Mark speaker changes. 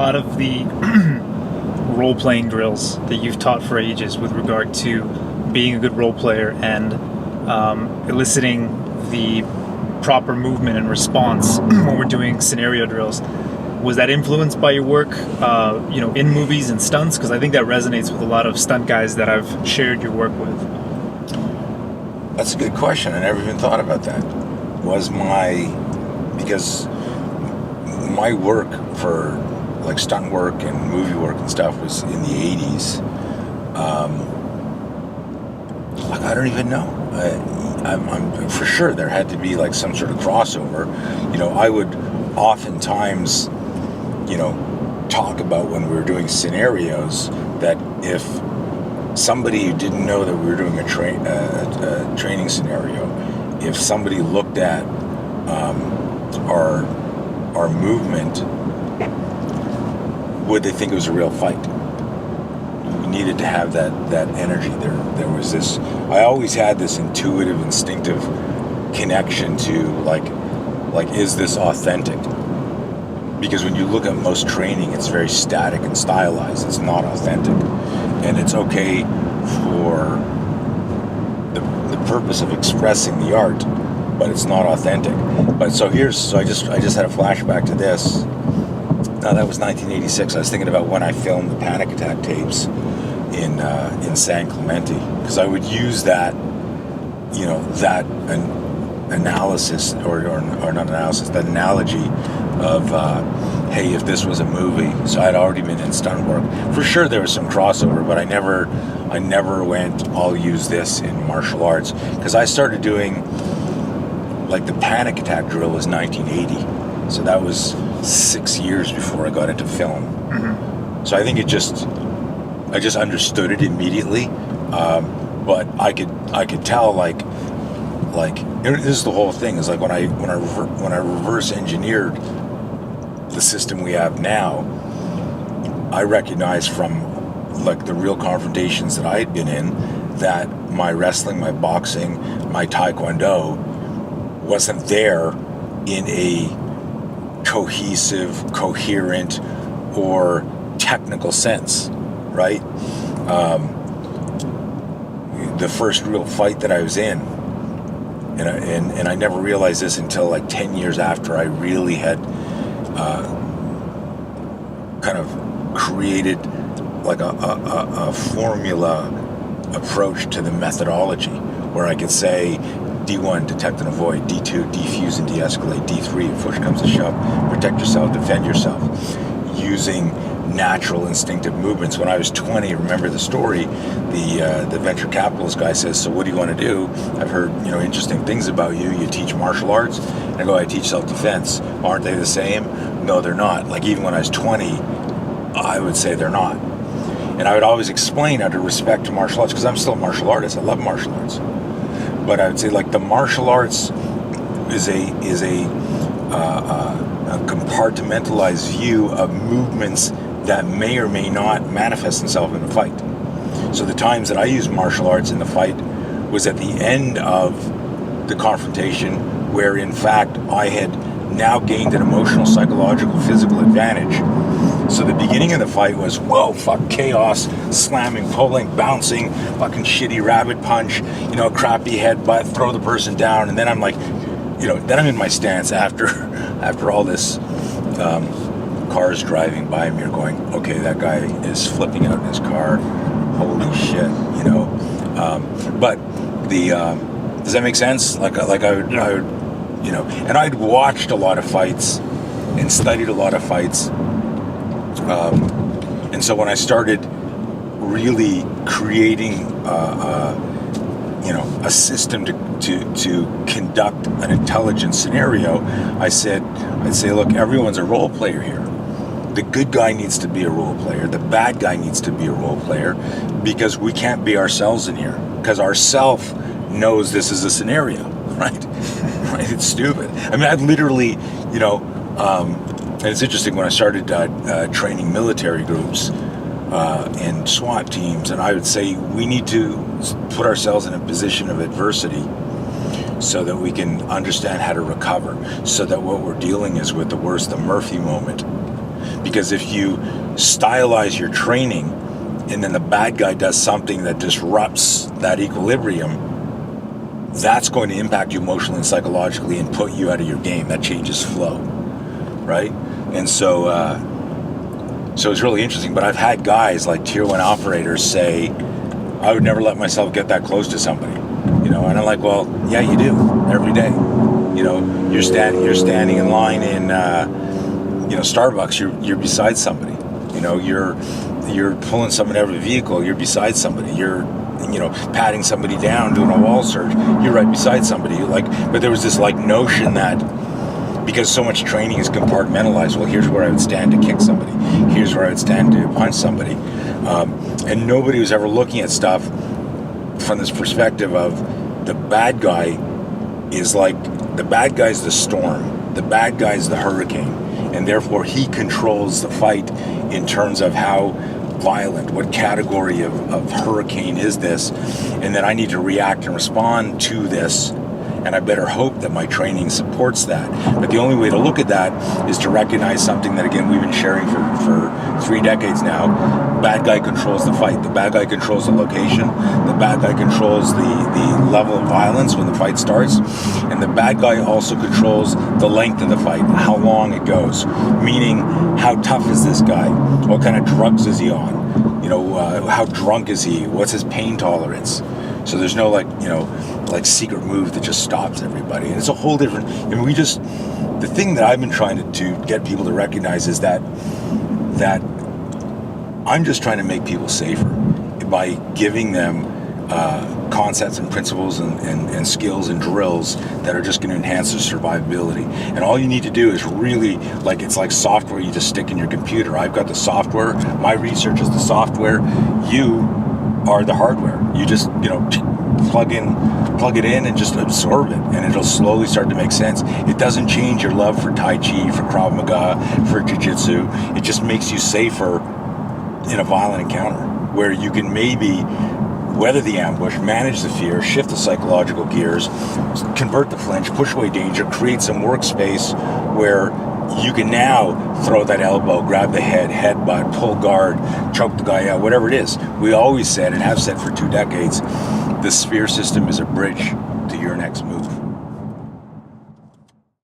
Speaker 1: lot of the role-playing drills that you've taught for ages with regard to being a good role player and eliciting the proper movement and response when we're doing scenario drills. Was that influenced by your work, in movies and stunts? Because I think that resonates with a lot of stunt guys that I've shared your work with.
Speaker 2: That's a good question. I never even thought about that. Because my work for like stunt work and movie work and stuff was in the 80s. I don't even know. I'm for sure there had to be like some sort of crossover. I would oftentimes, talk about when we were doing scenarios that if somebody who didn't know that we were doing a training scenario, if somebody looked at our movement, would they think it was a real fight? We needed to have that energy. There was this. I always had this intuitive, instinctive connection to like, is this authentic? Because when you look at most training, it's very static and stylized. It's not authentic, and it's okay for the purpose of expressing the art, but it's not authentic. But so I just had a flashback to this. Now that was 1986. I was thinking about when I filmed the Panic Attack tapes in San Clemente, because I would use that, that analysis or not analysis, that analogy of hey, if this was a movie. So I'd already been in stunt work. For sure there was some crossover, but I never went, I'll use this in martial arts, because I started doing like the Panic Attack drill was 1980. So that was 6 years before I got into film. Mm-hmm. So I think I just understood it immediately. But I could tell like this is the whole thing, is like when I reverse engineered the system we have now, I recognized from like the real confrontations that I had been in that my wrestling, my boxing, my taekwondo wasn't there in a cohesive, coherent, or technical sense, right? The first real fight that I was in, and I never realized this until like 10 years after I really had kind of created like a formula approach to the methodology, where I could say D1, detect and avoid, D2, defuse and de-escalate, D3, if push comes to shove, protect yourself, defend yourself, using natural instinctive movements. When I was 20, remember the story, the venture capitalist guy says, so what do you want to do? I've heard interesting things about you. You teach martial arts? And I go, I teach self-defense. Aren't they the same? No, they're not. Like even when I was 20, I would say they're not. And I would always explain out of respect to martial arts, because I'm still a martial artist. I love martial arts. But I would say like the martial arts is a compartmentalized view of movements that may or may not manifest themselves in a fight. So the times that I used martial arts in the fight was at the end of the confrontation, where in fact I had now gained an emotional, psychological, physical advantage. So the beginning of the fight was, whoa, fuck, chaos, slamming, pulling, bouncing, fucking shitty rabbit punch, crappy headbutt, throw the person down, and then I'm like, then I'm in my stance after all this cars driving by me are going, okay, that guy is flipping out in his car, holy shit, but the does that make sense? Like I would and I'd watched a lot of fights and studied a lot of fights, and so when I started really creating a system to conduct an intelligent scenario, I'd say, look, everyone's a role player here. The good guy needs to be a role player. The bad guy needs to be a role player, because we can't be ourselves in here, because ourself knows this is a scenario, right? Right? It's stupid. I mean, I'd literally, and it's interesting, when I started training military groups and SWAT teams, and I would say we need to put ourselves in a position of adversity so that we can understand how to recover, so that what we're dealing is with the Murphy moment. Because if you stylize your training and then the bad guy does something that disrupts that equilibrium, that's going to impact you emotionally and psychologically and put you out of your game. That changes flow, right? And so it's really interesting. But I've had guys like tier 1 operators say, I would never let myself get that close to somebody, and I'm like, well, yeah, you do every day. You're standing in line in Starbucks. You're beside somebody. You're pulling someone out of a vehicle. You're beside somebody. You're patting somebody down, doing a wall search. You're right beside somebody. But there was this notion that because so much training is compartmentalized, well, here's where I would stand to kick somebody. Here's where I would stand to punch somebody. And nobody was ever looking at stuff from this perspective of the bad guy is the storm. The bad guy is the hurricane. And therefore he controls the fight in terms of how violent, what category of hurricane is this, and then I need to react and respond to this, and I better hope that my training supports that. But the only way to look at that is to recognize something that, again, we've been sharing for 3 decades now. Bad guy controls the fight. The bad guy controls the location. The bad guy controls the level of violence when the fight starts. And the bad guy also controls the length of the fight, how long it goes. Meaning, how tough is this guy? What kind of drugs is he on? How drunk is he? What's his pain tolerance? So there's no secret move that just stops everybody. And it's a whole different, the thing that I've been trying to get people to recognize is that I'm just trying to make people safer by giving them concepts and principles and skills and drills that are just going to enhance their survivability. And all you need to do is really, it's like software you just stick in your computer. I've got the software. My research is the software. You are the hardware. You just, plug it in and just absorb it, and it'll slowly start to make sense. It doesn't change your love for Tai Chi, for Krav Maga, for Jiu-Jitsu. It just makes you safer in a violent encounter where you can maybe weather the ambush, manage the fear, shift the psychological gears, convert the flinch, push away danger, create some workspace where you can now throw that elbow, grab the headbutt, pull guard, choke the guy out, whatever it is. We always said, and have said for 2 decades, the sphere system is a bridge to your next move.